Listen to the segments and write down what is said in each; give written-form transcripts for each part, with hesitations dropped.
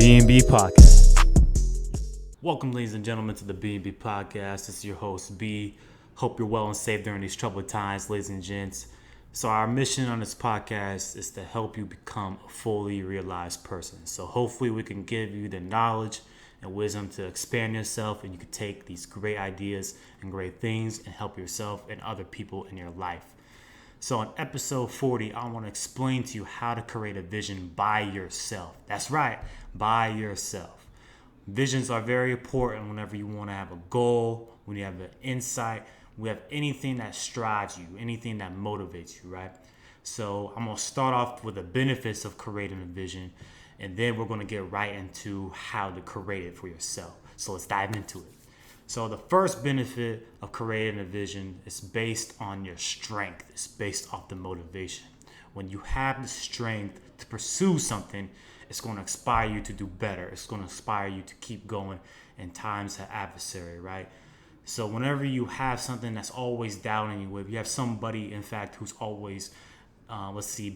B&B Podcast. Welcome, ladies and gentlemen, to the B&B Podcast. This is your host, B. Hope you're well and safe during these troubled times, ladies and gents. So our mission on this podcast is to help you become a fully realized person. So hopefully we can give you the knowledge and wisdom to expand yourself, and you can take these great ideas and great things and help yourself and other people in your life. So in episode 40, I want to explain to you how to create a vision by yourself. That's right, by yourself. Visions are very important whenever you want to have a goal, when you have an insight, we have anything that strives you, anything that motivates you, right? So I'm going to start off with the benefits of creating a vision, and then we're going to get right into how to create it for yourself. So let's dive into it. So the first benefit of creating a vision is based on your strength. It's based off the motivation. When you have the strength to pursue something, it's going to inspire you to do better. It's going to inspire you to keep going in times of adversary, right? So whenever you have something that's always doubting you, if you have somebody, in fact, who's always,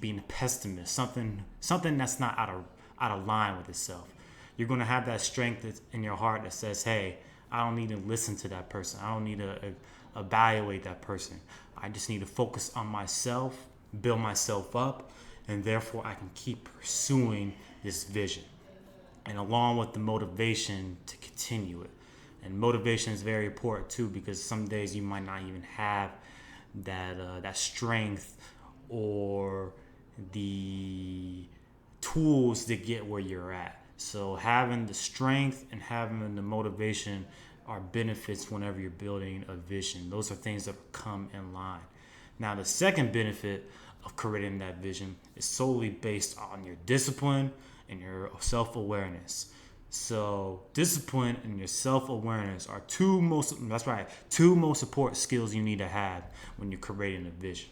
being a pessimist, something that's not out of line with itself, you're going to have that strength in your heart that says, hey, I don't need to listen to that person. I don't need to evaluate that person. I just need to focus on myself, build myself up, and therefore I can keep pursuing this vision. And along with the motivation to continue it. And motivation is very important too, because some days you might not even have that strength or the tools to get where you're at. So having the strength and having the motivation are benefits whenever you're building a vision. Those are things that come in line. Now, the second benefit of creating that vision is solely based on your discipline and your self-awareness. So discipline and your self-awareness are two most important skills you need to have when you're creating a vision.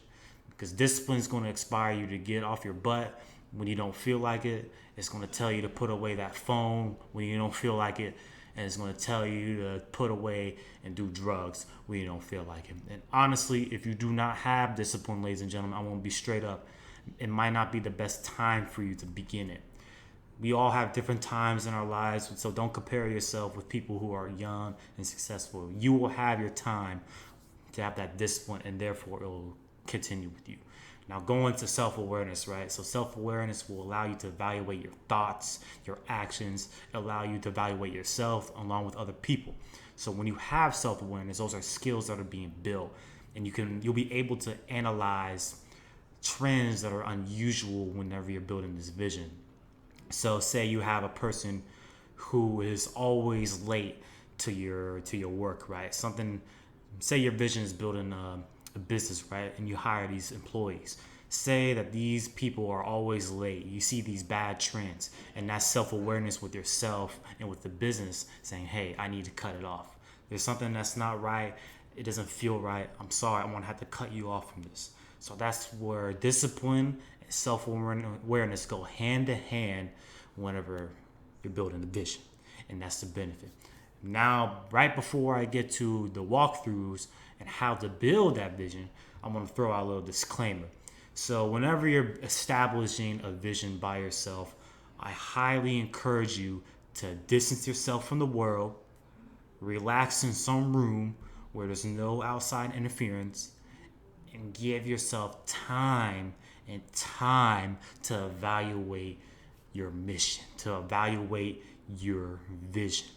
Because discipline is going to inspire you to get off your butt when you don't feel like it. It's going to tell you to put away that phone when you don't feel like it. And it's going to tell you to put away and do drugs when you don't feel like it. And honestly, if you do not have discipline, ladies and gentlemen, I won't be straight up. It might not be the best time for you to begin it. We all have different times in our lives, so don't compare yourself with people who are young and successful. You will have your time to have that discipline, and therefore it will continue with you. Now, going to self-awareness, right? So self-awareness will allow you to evaluate your thoughts, your actions, allow you to evaluate yourself along with other people. So when you have self-awareness, those are skills that are being built, and you'll be able to analyze trends that are unusual whenever you're building this vision. So say you have a person who is always late to your work, right? Say your vision is building a business, right? And you hire these employees. Say that these people are always late. You see these bad trends, and that's self-awareness with yourself and with the business saying, hey, I need to cut it off. There's something that's not right. It doesn't feel right. I'm sorry. I'm going to have to cut you off from this. So that's where discipline and self-awareness go hand to hand whenever you're building the vision. And that's the benefit. Now, right before I get to the walkthroughs and how to build that vision, I'm going to throw out a little disclaimer. So whenever you're establishing a vision by yourself, I highly encourage you to distance yourself from the world, relax in some room where there's no outside interference, and give yourself time to evaluate your mission, to evaluate your vision.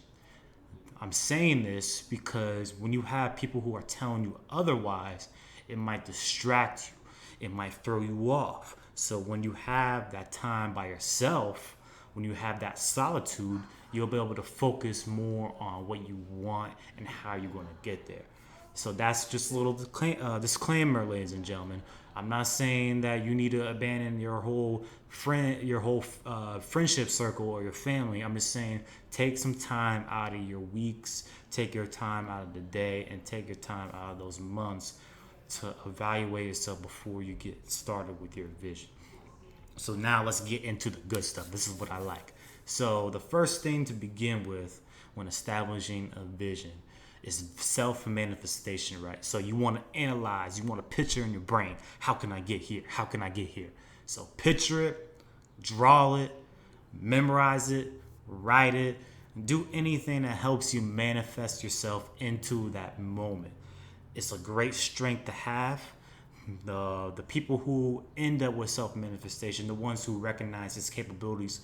I'm saying this because when you have people who are telling you otherwise, it might distract you. It might throw you off. So when you have that time by yourself, when you have that solitude, you'll be able to focus more on what you want and how you're going to get there. So that's just a little disclaimer, ladies and gentlemen. I'm not saying that you need to abandon your whole friendship circle or your family. I'm just saying take some time out of your weeks, take your time out of the day, and take your time out of those months to evaluate yourself before you get started with your vision. So now let's get into the good stuff. This is what I like. So the first thing to begin with when establishing a vision is self-manifestation, right? So you want to analyze, you want to picture in your brain, how can I get here? How can I get here? So picture it, draw it, memorize it, write it, do anything that helps you manifest yourself into that moment. It's a great strength to have. The people who end up with self-manifestation, the ones who recognize its capabilities,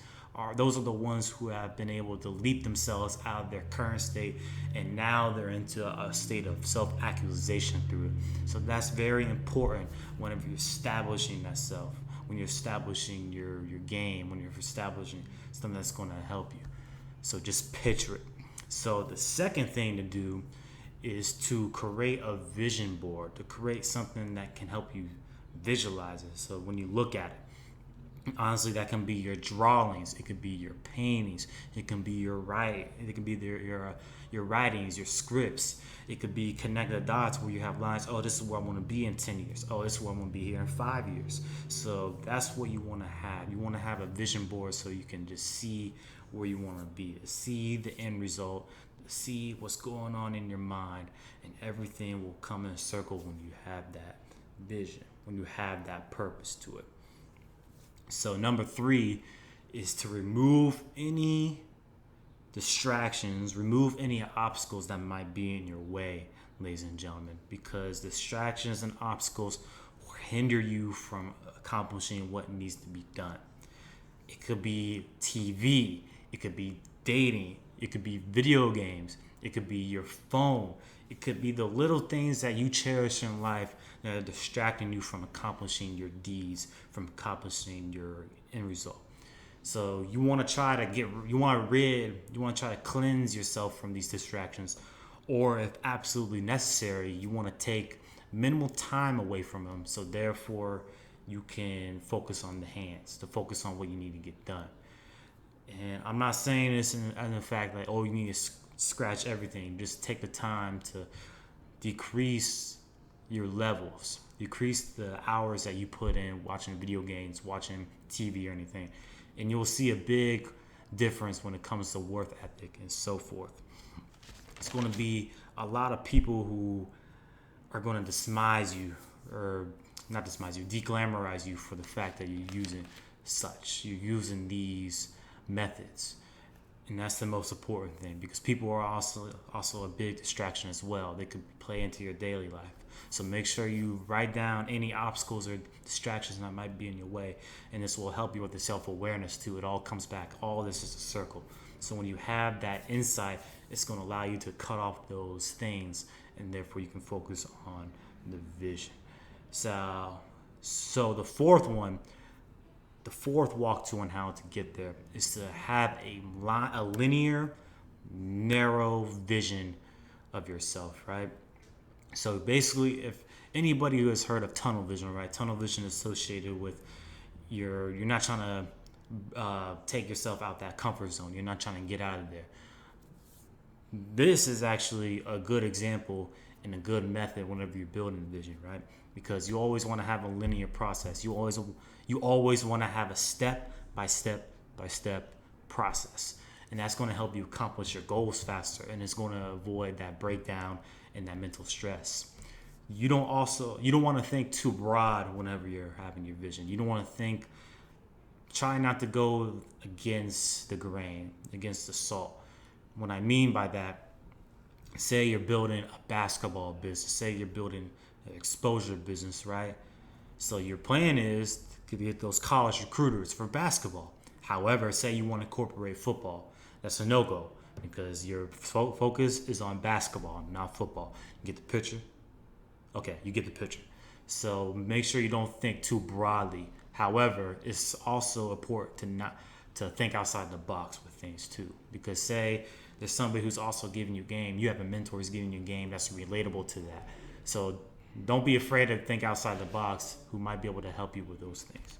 those are the ones who have been able to leap themselves out of their current state, and now they're into a state of self-actualization through it. So that's very important whenever you're establishing that self, when you're establishing your game, when you're establishing something that's going to help you. So just picture it. So the second thing to do is to create a vision board, to create something that can help you visualize it. So when you look at it, honestly, that can be your drawings, it could be your paintings, it can be your writing, it can be your writings, your scripts. It could be connected dots where you have lines. Oh, this is where I want to be in 10 years. Oh, this is where I'm going to be here in 5 years. So that's what you want to have. You want to have a vision board so you can just see where you want to be, see the end result, see what's going on in your mind, and everything will come in a circle when you have that vision, when you have that purpose to it. So number 3 is to remove any distractions, remove any obstacles that might be in your way, ladies and gentlemen, because distractions and obstacles will hinder you from accomplishing what needs to be done. It could be TV, it could be dating, it could be video games, it could be your phone, it could be the little things that you cherish in life that are distracting you from accomplishing your deeds, from accomplishing your end result. So you want to try to try to cleanse yourself from these distractions, or if absolutely necessary, you want to take minimal time away from them. So therefore, you can focus on the hands, to focus on what you need to get done. And I'm not saying this in the fact like, oh, you need to scratch everything. Just take the time to decrease your levels, decrease the hours that you put in watching video games, watching TV or anything. And you'll see a big difference when it comes to work ethic and so forth. It's going to be a lot of people who are going to despise you, or not despise you, deglamorize you for the fact that you're using these methods. And that's the most important thing, because people are also a big distraction as well. They could play into your daily life. So make sure you write down any obstacles or distractions that might be in your way, and this will help you with the self-awareness too. It all comes back. All this is a circle. So when you have that insight, it's going to allow you to cut off those things, and therefore you can focus on the vision. So the fourth walkthrough on how to get there is to have a linear, narrow vision of yourself, right? So basically, if anybody who has heard of tunnel vision, right? Tunnel vision is associated with you're not trying to take yourself out that comfort zone. You're not trying to get out of there. This is actually a good example and a good method whenever you're building a vision, right? Because you always want to have a linear process. You always want to have a step by step process. And that's going to help you accomplish your goals faster, and it's going to avoid that breakdown and that mental stress. You don't want to think too broad whenever you're having your vision. You don't want to try not to go against the grain, against the salt. What I mean by that, say you're building a basketball business, say you're building an exposure business, right? So your plan is to get those college recruiters for basketball. However, say you want to incorporate football. That's a no-go, because your focus is on basketball, not football. You get the picture? Okay, you get the picture. So make sure you don't think too broadly. However, it's also important to think outside the box with things too. Because say there's somebody who's also giving you game, you have a mentor who's giving you game that's relatable to that. So don't be afraid to think outside the box, who might be able to help you with those things.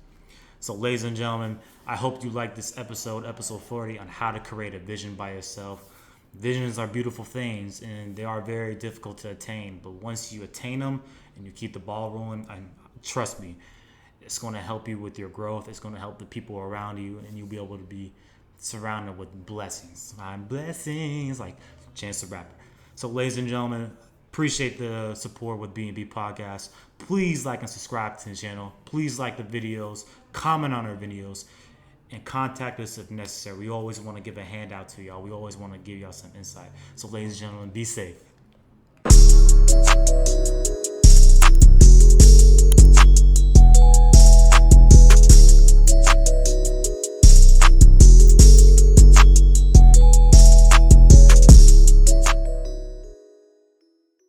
So ladies and gentlemen, I hope you liked this episode 40, on how to create a vision by yourself. Visions are beautiful things, and they are very difficult to attain. But once you attain them and you keep the ball rolling, trust me, it's going to help you with your growth. It's going to help the people around you, and you'll be able to be surrounded with blessings. I'm blessings, like Chance the Rapper. So ladies and gentlemen, appreciate the support with B&B Podcast. Please like and subscribe to the channel. Please like the videos, comment on our videos. and contact us if necessary. We always want to give a handout to y'all. We always want to give y'all some insight. So ladies and gentlemen, be safe.